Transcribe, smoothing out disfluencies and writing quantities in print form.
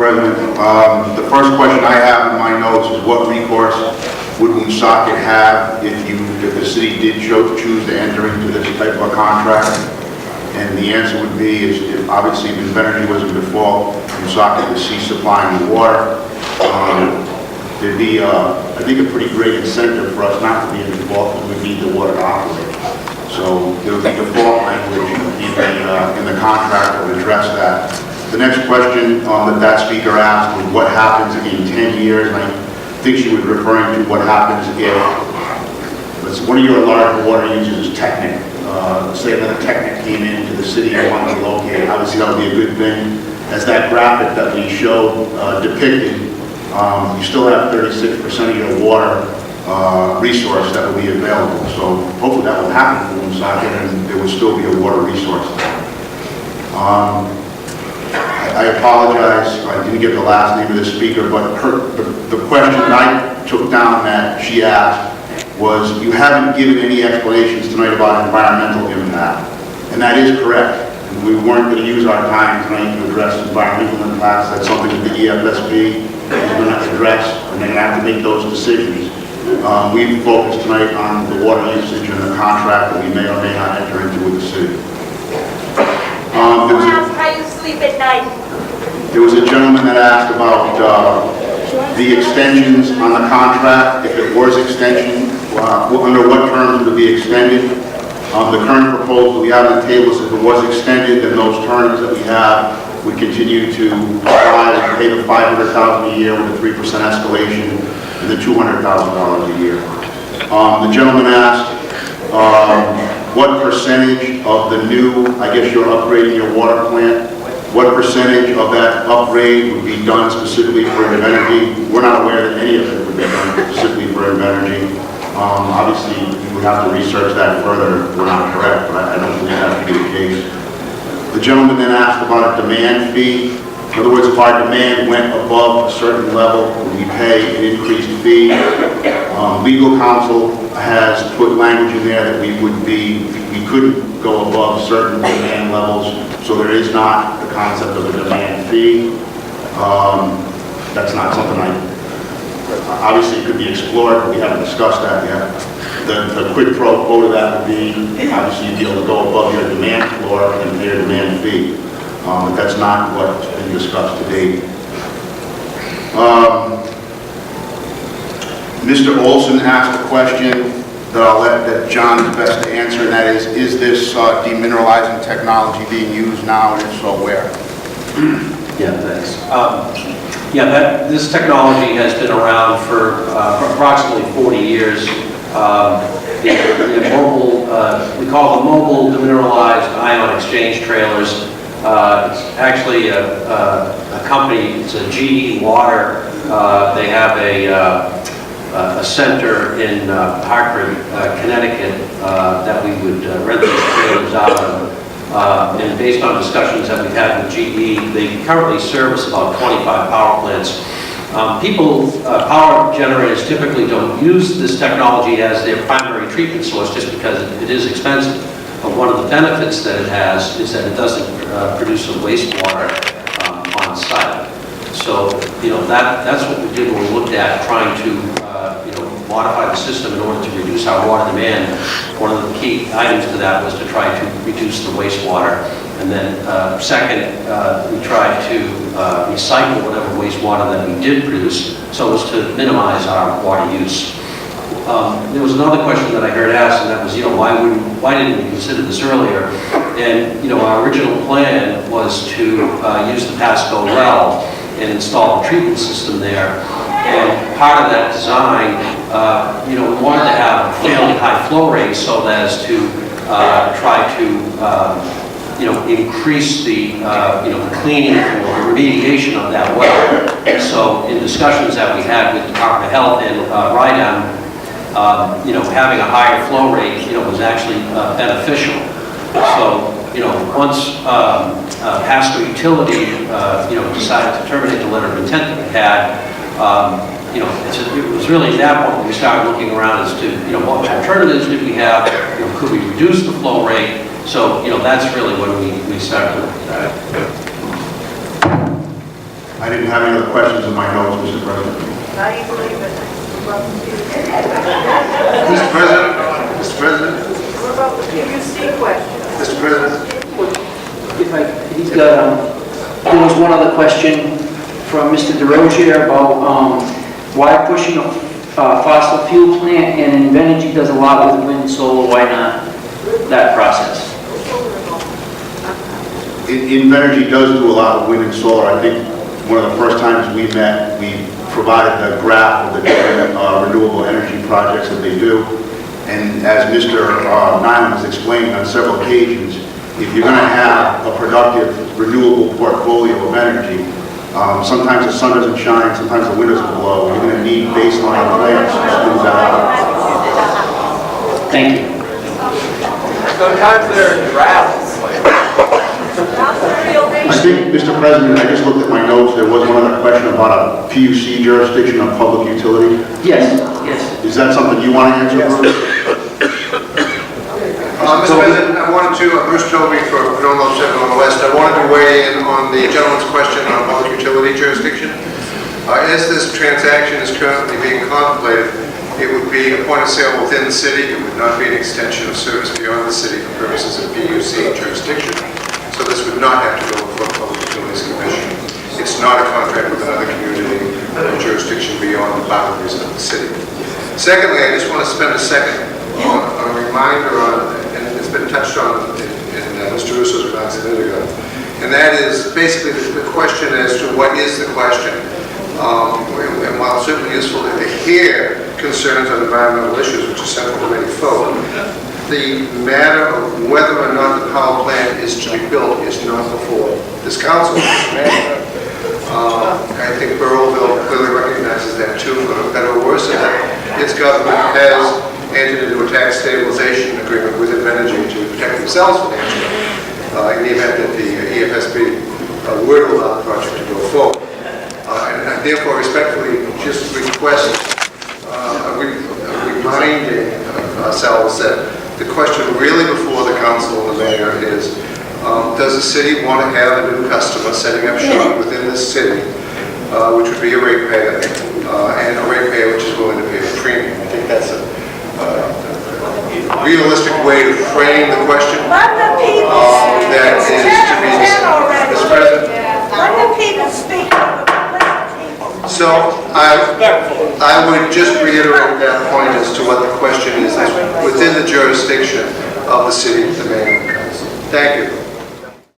President. The first question I have in my notes is what recourse would Woonsocket have if the city did choose to enter into this type of a contract? And the answer would be is if obviously if Invenergy was in default, Woonsocket would cease supplying the water. There'd be, I think, a pretty great incentive for us not to be in default because we need the water to operate. So there would be default language in the contract that would address that. The next question that speaker asked was what happens in 10 years, and I think she was referring to what happens if one of your large water users is Technic. Say another Technic came into the city and wanted to locate. Obviously that would be a good thing. As that graphic that we showed depicted, you still have 36% of your water resource that will be available. So hopefully that will happen for Woonsocket and there will still be a water resource. I apologize, I didn't get the last name of the speaker, but the question that I took down that she asked was, you haven't given any explanations tonight about environmental impact. And that is correct. We weren't going to use our time tonight to address environmental impacts. That's something that the EFSB is going to address, and they're going to have to make those decisions. We've focused tonight on the water usage and the contract that we may or may not enter into with the city. How you sleep at night? There was a gentleman that asked about the extensions on the contract. If it was extension, under what terms would it be extended? The current proposal we have on the table is if it was extended, then those terms that we have would continue to apply and pay the $500,000 a year with a 3% escalation and the $200,000 a year. The gentleman asked what percentage of the new, I guess you're upgrading your water plant, what percentage of that upgrade would be done specifically for Invenergy? We're not aware that any of it would be done specifically for Invenergy. Obviously, you would have to research that further. We're not correct, but I don't believe that to be the case. The gentleman then asked about a demand fee. In other words, if our demand went above a certain level, would we pay an increased fee? Legal counsel has put language in there that we couldn't go above certain demand levels, so there is not the concept of a demand fee. That's not something obviously it could be explored, but we haven't discussed that yet. The quid pro quo to that would be, obviously you'd be able to go above your demand floor and pay your demand fee. But that's not what's been discussed to date. Mr. Olson asked a question that John is best to answer, and that is this demineralizing technology being used now, and if so, where? Yeah, thanks. This technology has been around for approximately 40 years. The mobile, we call them mobile demineralized ion exchange trailers. It's actually a company, it's a GE Water. They have a center in Hartford, Connecticut, that we would rent these trailers out of. And based on discussions that we've had with GE, they currently service about 25 power plants. Power generators typically don't use this technology as their primary treatment source just because it is expensive. But one of the benefits that it has is that it doesn't produce a wastewater on site. So, that's what we did when we looked at trying to modify the system in order to reduce our water demand. One of the key items to that was to try to reduce the wastewater. And then second, we tried to recycle whatever wastewater that we did produce so as to minimize our water use. There was another question that I heard asked, and that was, why didn't we consider this earlier? And, our original plan was to use the Pasco well and install a treatment system there. And part of that design, we wanted to have a fairly high flow rate so as to try to, increase the, cleaning or remediation of that well. So in discussions that we had with Department of Health and RIDEM, having a higher flow rate, was actually beneficial. So, once Pasco Utility, decided to terminate the letter of intent that we had, it was really at that point when we started looking around as to, what alternatives did we have, could we reduce the flow rate? So, that's really when we started looking at it. I didn't have any other questions in my notes, Mr. President. Now you believe it. Mr. President, Mr. President, What about the PUC question? Mr. President. If I, he's got, there was one other question from Mr. DeRozier about why pushing a fossil fuel plant, and Invenergy does a lot with wind and solar, why not that process? Invenergy does do a lot of wind and solar. I think one of the first times we met, we provided the graph of the different renewable energy projects that they do. And as Mr. Nyland has explained on several occasions, if you're going to have a productive renewable portfolio of energy, sometimes the sun doesn't shine, sometimes the wind doesn't blow. You're going to need baseline plants to smooth that out. Thank you. Sometimes they're in Grapples. I think, Mr. President, I just looked at my notes, there was one other question about a PUC jurisdiction of public utility. Yes, yes. Is that something you want to answer, Bruce? Mr. President, I wanted to, Bruce Toby for Renewable 7 on the West, I wanted to weigh in on the gentleman's question on public utility jurisdiction. As this transaction is currently being contemplated, it would be a point of sale within the city. It would not be an extension of service beyond the city for purposes of PUC jurisdiction. So this would not have to go before the Public Utilities Commission. It's not a contract with another community or jurisdiction beyond the boundaries of the city. Secondly, I just want to spend a second on a reminder on, and it's been touched on in Mr. Russo's remarks a minute ago, and that is basically the question as to what is the question. And while it's certainly useful to hear concerns on environmental issues, which is central to many folk, the matter of whether or not the power plant is to be built is not before this council. I think Burrillville clearly recognizes that too, for better or worse, that its government has entered into a tax stabilization agreement with Invenergy to protect themselves financially in the event that the EFSB were to allow the project to go forward. And I therefore respectfully just request reminding ourselves that the question really before the council and the mayor is, does the city want to have a new customer setting up shop within this city, which would be a ratepayer, and a ratepayer which is willing to pay a premium? I think that's a realistic way to frame the question. Let the people speak. That is to be Mr. President. Let the people speak. So I would just reiterate that point as to what the question is within the jurisdiction of the city, the mayor, and the council. Thank you.